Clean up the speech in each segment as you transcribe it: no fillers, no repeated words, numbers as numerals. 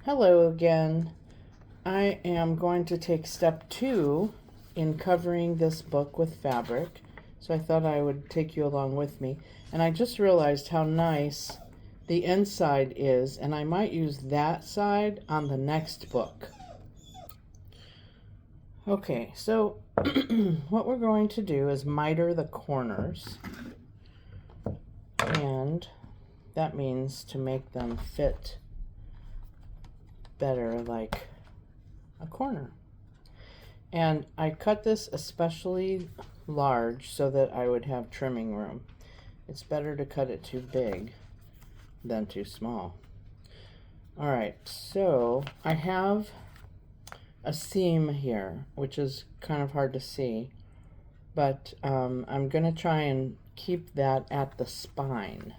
Hello again. I am going to take step 2 in covering this book with fabric. So I thought I would take you along with me. And I just realized how nice the inside is, and I might use that side on the next book. Okay, so what we're going to do is miter the corners. And that means to make them fit better like a corner. And I cut this especially large so that I would have trimming room. It's better to cut it too big than too small. Alright, so I have a seam here, which is kind of hard to see, but I'm going to try and keep that at the spine.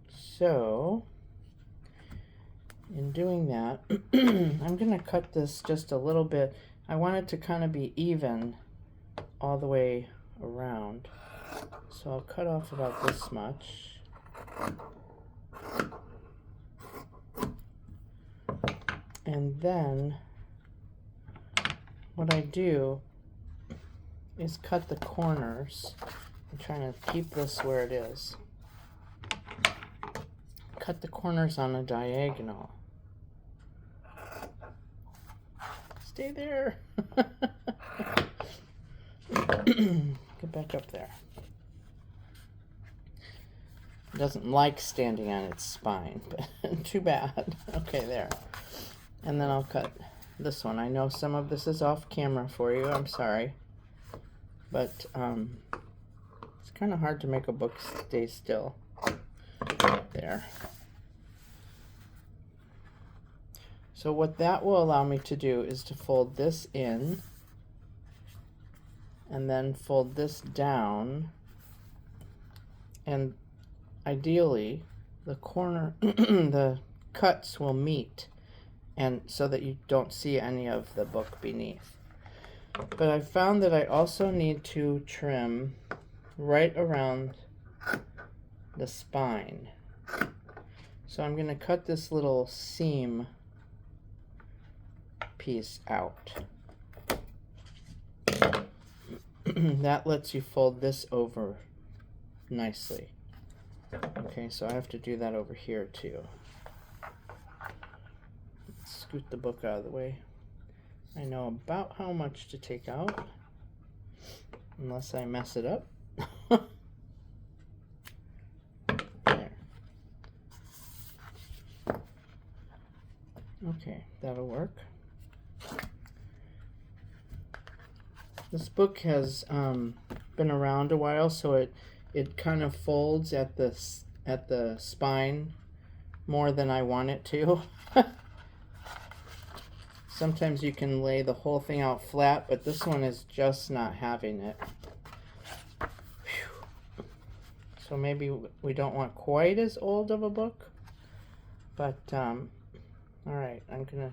So in doing that, I'm going to cut this just a little bit. I want it to kind of be even all the way around. So I'll cut off about this much. And then what I do is cut the corners. I'm trying to keep this where it is. Cut the corners on a diagonal. Stay there. Get back up there. It doesn't like standing on its spine, but too bad. Okay, there. And then I'll cut this one. I know some of this is off camera for you. I'm sorry. But it's kind of hard to make a book stay still. There. So what that will allow me to do is to fold this in and then fold this down, and ideally the corner the cuts will meet, and so that you don't see any of the book beneath. But I found that I also need to trim right around the spine. So I'm going to cut this little seam piece out. That lets you fold this over nicely. Okay, so I have to do that over here too. Let's scoot the book out of the way. I know about how much to take out, unless I mess it up. There. Okay, that'll work. This book has been around a while, so it kind of folds at the spine more than I want it to. Sometimes you can lay the whole thing out flat, but this one is just not having it. Whew. So maybe we don't want quite as old of a book, but alright, I'm gonna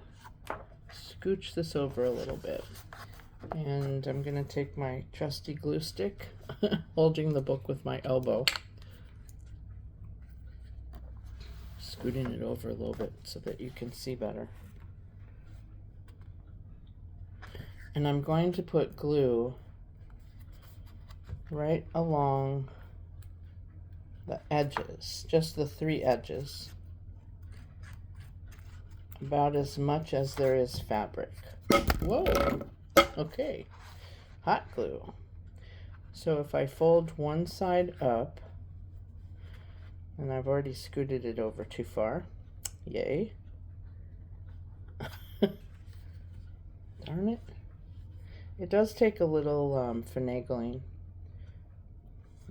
scooch this over a little bit. And I'm going to take my trusty glue stick, holding the book with my elbow, scooting it over a little bit so that you can see better. And I'm going to put glue right along the edges, just the 3 edges, about as much as there is fabric. Whoa! Okay, hot glue. So if I fold one side up, and I've already scooted it over too far, yay. Darn it. It does take a little finagling.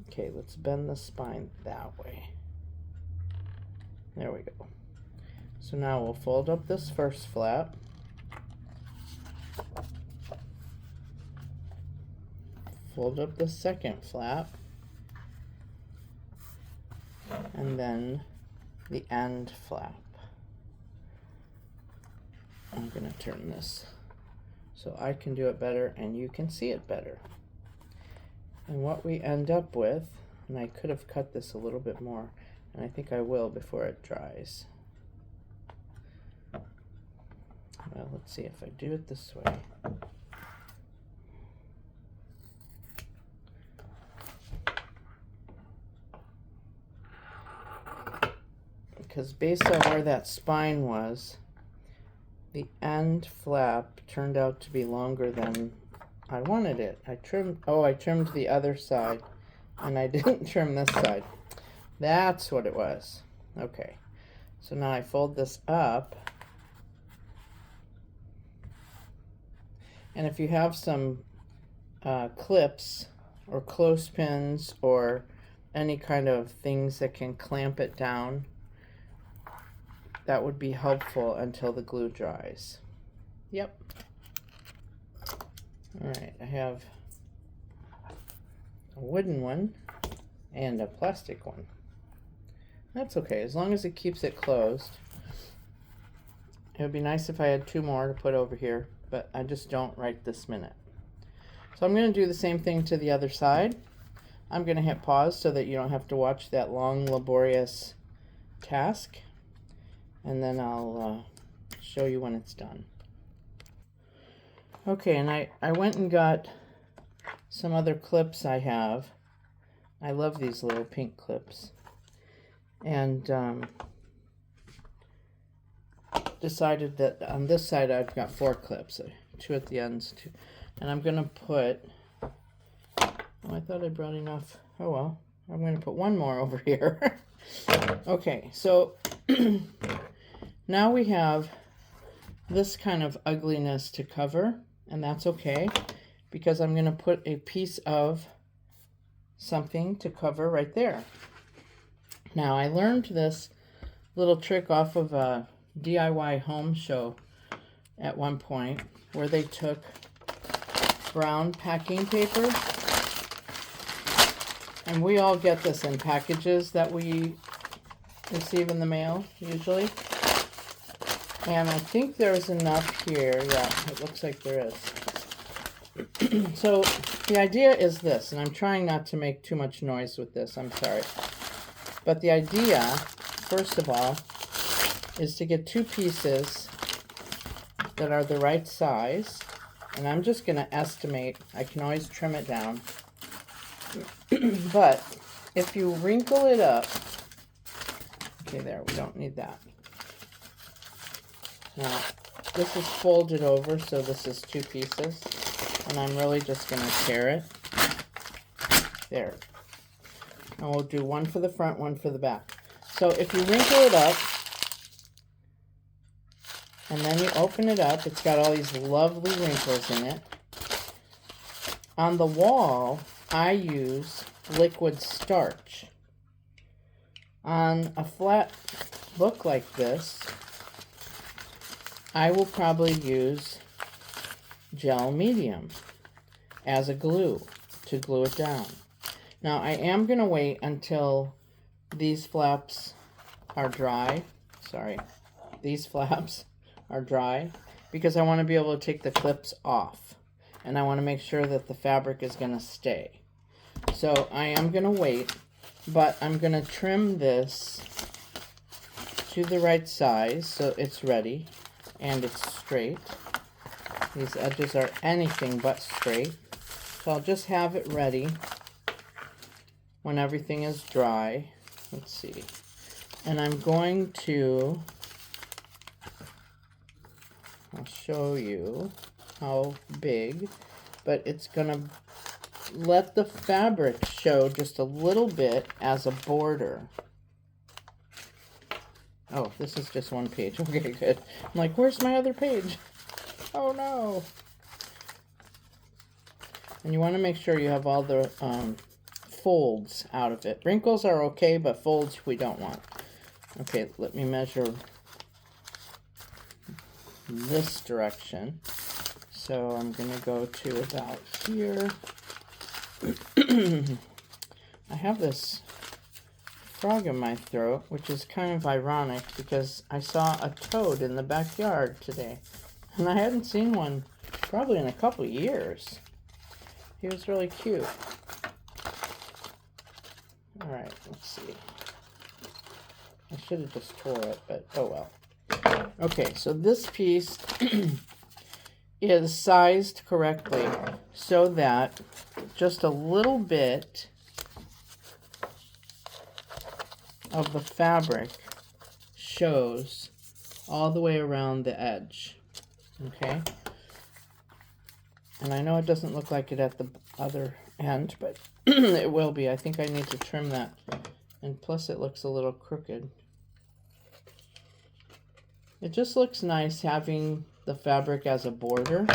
Okay, let's bend the spine that way. There we go. So now we'll fold up this first flap. Fold up the second flap, and then the end flap. I'm going to turn this so I can do it better and you can see it better. And what we end up with, and I could have cut this a little bit more, and I think I will before it dries. Well, let's see if I do it this way. Because based on where that spine was, the end flap turned out to be longer than I wanted it. I trimmed the other side, and I didn't trim this side. That's what it was. Okay, so now I fold this up, and if you have some clips or clothespins or any kind of things that can clamp it down, that would be helpful until the glue dries. Yep. All right, I have a wooden one and a plastic one. That's okay, as long as it keeps it closed. It would be nice if I had 2 more to put over here, but I just don't right this minute. So I'm going to do the same thing to the other side. I'm going to hit pause so that you don't have to watch that long, laborious task. And then I'll show you when it's done. Okay, and I went and got some other clips I have. I love these little pink clips. And decided that on this side I've got 4 clips, 2 at the ends, 2. And I'm going to put, oh, I thought I brought enough. Oh well, I'm going to put 1 more over here. Okay, so now we have this kind of ugliness to cover, and that's okay, because I'm going to put a piece of something to cover right there. Now, I learned this little trick off of a DIY home show at one point, where they took brown packing paper, and we all get this in packages that we receive in the mail, usually. And I think there's enough here. Yeah, it looks like there is. So the idea is this, and I'm trying not to make too much noise with this, I'm sorry. But the idea, first of all, is to get 2 pieces that are the right size. And I'm just going to estimate. I can always trim it down. But if you wrinkle it up, okay, there, we don't need that. Now, this is folded over, so this is 2 pieces, and I'm really just going to tear it. There. And we'll do 1 for the front, 1 for the back. So if you wrinkle it up, and then you open it up, it's got all these lovely wrinkles in it. On the wall, I use liquid starch. On a flat book like this, I will probably use gel medium as a glue to glue it down. Now I am going to wait until these flaps are dry. Sorry, these flaps are dry, because I want to be able to take the clips off, and I want to make sure that the fabric is going to stay. So I am going to wait, but I'm going to trim this to the right size so it's ready and it's straight. These edges are anything but straight. So I'll just have it ready when everything is dry. Let's see. And I'm going to, I'll show you how big, but it's going to let the fabric show just a little bit as a border. Oh, this is just 1 page. Okay, good. I'm like, where's my other page? Oh, no. And you want to make sure you have all the folds out of it. Wrinkles are okay, but folds we don't want. Okay, let me measure this direction. So I'm going to go to about here. I have this frog in my throat, which is kind of ironic because I saw a toad in the backyard today, and I hadn't seen one probably in a couple of years. He was really cute. Alright, let's see. I should have just tore it, but oh well. Okay, so this piece is sized correctly so that just a little bit of the fabric shows all the way around the edge. Okay, and I know it doesn't look like it at the other end, but it will be. I think I need to trim that, and plus it looks a little crooked. It just looks nice having the fabric as a border.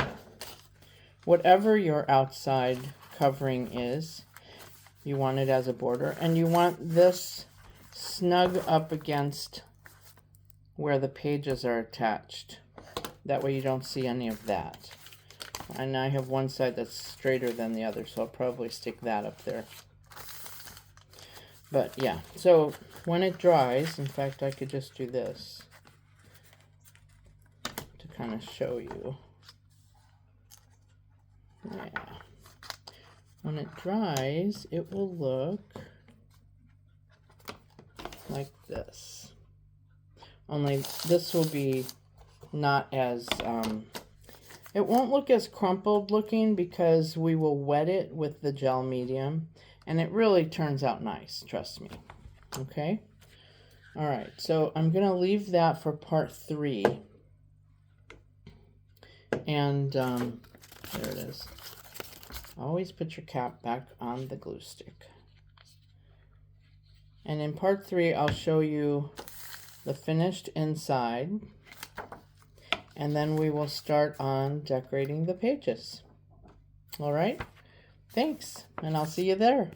Whatever your outside covering is, you want it as a border, and you want this snug up against where the pages are attached. That way you don't see any of that. And I have one side that's straighter than the other, so I'll probably stick that up there. But yeah, so when it dries, in fact, I could just do this to kind of show you. Yeah. When it dries, it will look like this. Only this will be not as, it won't look as crumpled looking because we will wet it with the gel medium, and it really turns out nice, trust me. Okay? All right, so I'm going to leave that for part 3. And there it is. Always put your cap back on the glue stick. And in part 3, I'll show you the finished inside. And then we will start on decorating the pages. All right? Thanks, and I'll see you there.